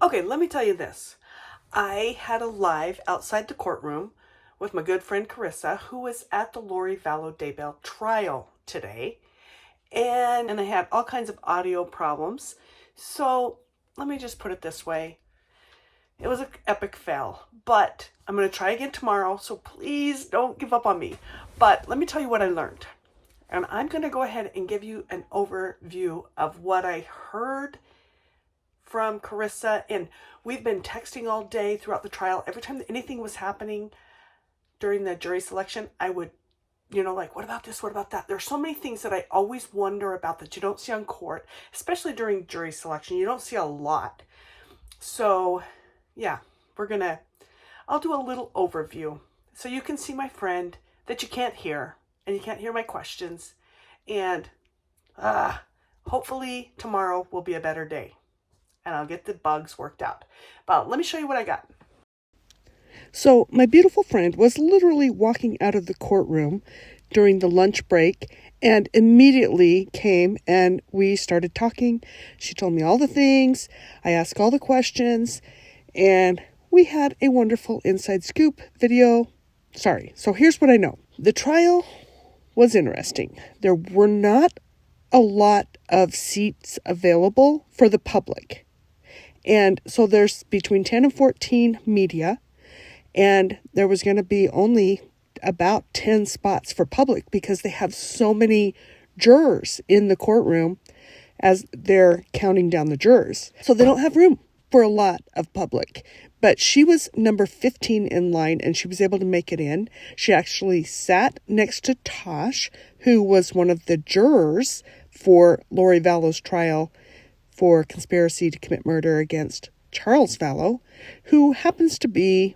Okay, let me tell you this. I had a live outside the courtroom with my good friend Carissa, who was at the Vallow Daybell trial today. And I had all kinds of audio problems. So let me just put it this way. It was an epic fail, but I'm going to try again tomorrow, so please don't give up on me. But let me tell you what I learned. And I'm going to go ahead and give you an overview of what I heard from Carissa. And we've been texting all day throughout the trial. Every time that anything was happening during the jury selection, I would, like, what about this? What about that? There's so many things that I always wonder about that you don't see on court, especially during jury selection. You don't see a lot. So yeah, I'll do a little overview so you can see my friend that you can't hear, and you can't hear my questions. And hopefully tomorrow will be a better day and I'll get the bugs worked out. But let me show you what I got. So my beautiful friend was literally walking out of the courtroom during the lunch break and immediately came and we started talking. She told me all the things. I asked all the questions and we had a wonderful inside scoop video. So here's what I know. The trial was interesting. There were not a lot of seats available for the public. And so there's between 10 and 14 media, and there was going to be only about 10 spots for public because they have so many jurors in the courtroom as they're counting down the jurors. So they don't have room for a lot of public. But she was number 15 in line and she was able to make it in. She actually sat next to Tosh, who was one of the jurors for Lori Vallow's trial for conspiracy to commit murder against Charles Vallow, who happens to be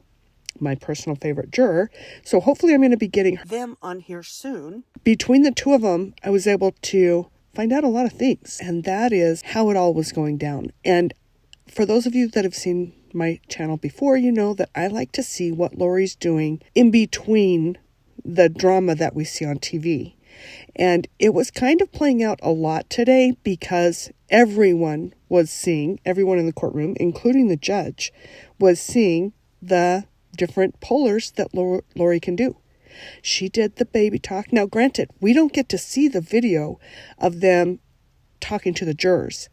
my personal favorite juror. So hopefully I'm going to be getting them on here soon. Between the two of them, I was able to find out a lot of things, and that is how it all was going down. And for those of you that have seen my channel before, you know that I like to see what Lori's doing in between the drama that we see on TV. And it was kind of playing out a lot today because everyone in the courtroom, including the judge, was seeing the different pollers that Lori can do. She did the baby talk. Now, granted, we don't get to see the video of them talking to the jurors.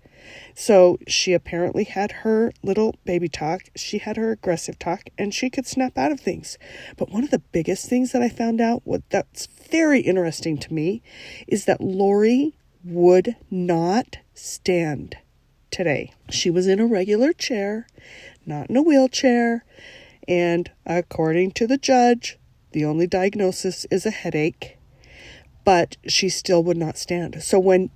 So she apparently had her little baby talk. She had her aggressive talk, and she could snap out of things. But one of the biggest things that I found out, that's very interesting to me, is that Lori would not stand today. She was in a regular chair, not in a wheelchair. And according to the judge, the only diagnosis is a headache, but she still would not stand. So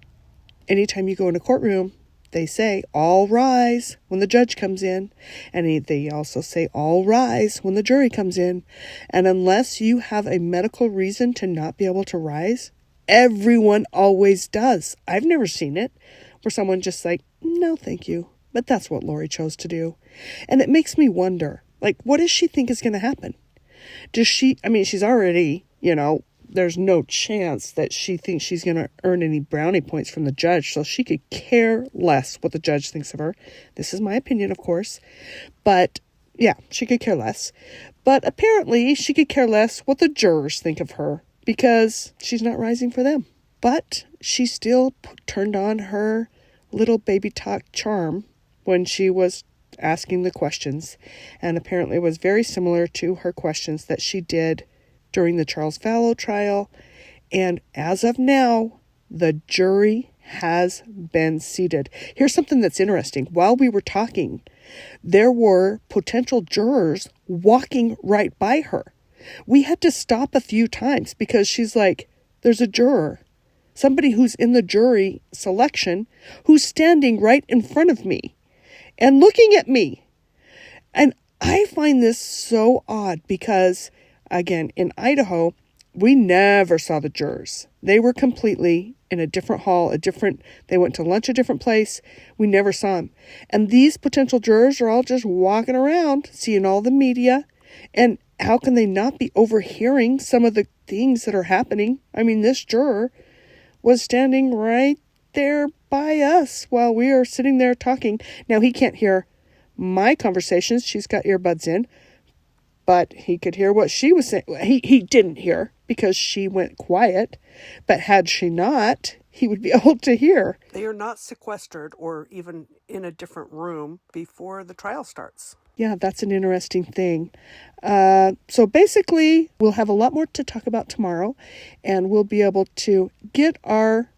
anytime you go in a courtroom, they say, all rise when the judge comes in. And they also say, all rise when the jury comes in. And unless you have a medical reason to not be able to rise, everyone always does. I've never seen it where someone just like, no, thank you. But that's what Lori chose to do. And it makes me wonder, what does she think is going to happen? She's already, there's no chance that she thinks she's going to earn any brownie points from the judge. So she could care less what the judge thinks of her. This is my opinion, of course. But yeah, she could care less. But apparently she could care less what the jurors think of her because she's not rising for them. But she still turned on her little baby talk charm when she was asking the questions. And apparently it was very similar to her questions that she did during the Charles Vallow trial. And as of now, the jury has been seated. Here's something that's interesting. While we were talking, there were potential jurors walking right by her. We had to stop a few times because she's like, there's a juror, somebody who's in the jury selection, who's standing right in front of me and looking at me. And I find this so odd because, again, in Idaho, we never saw the jurors. They were completely in a different hall, they went to lunch a different place. We never saw them. And these potential jurors are all just walking around, seeing all the media. And how can they not be overhearing some of the things that are happening? I mean, this juror was standing right there by us while we are sitting there talking. Now, he can't hear my conversations. She's got earbuds in, but he could hear what she was saying. He didn't hear because she went quiet, but had she not, he would be able to hear. They are not sequestered or even in a different room before the trial starts. Yeah, that's an interesting thing. So basically, we'll have a lot more to talk about tomorrow, and we'll be able to get our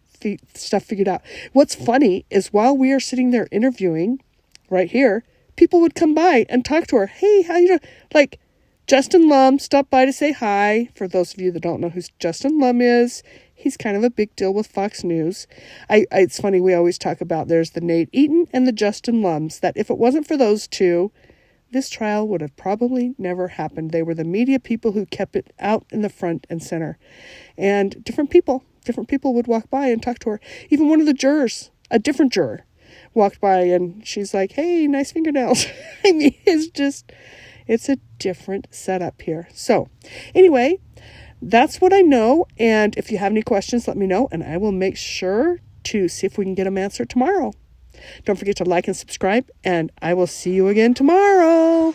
stuff figured out. What's funny is while we are sitting there interviewing right here, people would come by and talk to her. Hey, how you doing? Like, Justin Lum stopped by to say hi. For those of you that don't know who Justin Lum is, he's kind of a big deal with Fox News. It's funny, we always talk about there's the Nate Eaton and the Justin Lums, that if it wasn't for those two, this trial would have probably never happened. They were the media people who kept it out in the front and center. And different people would walk by and talk to her. Even one of the jurors, a different juror, walked by and she's like, hey, nice fingernails. I mean, it's a different setup here. So anyway, that's what I know. And if you have any questions, let me know, and I will make sure to see if we can get them answered tomorrow. Don't forget to like and subscribe, and I will see you again tomorrow.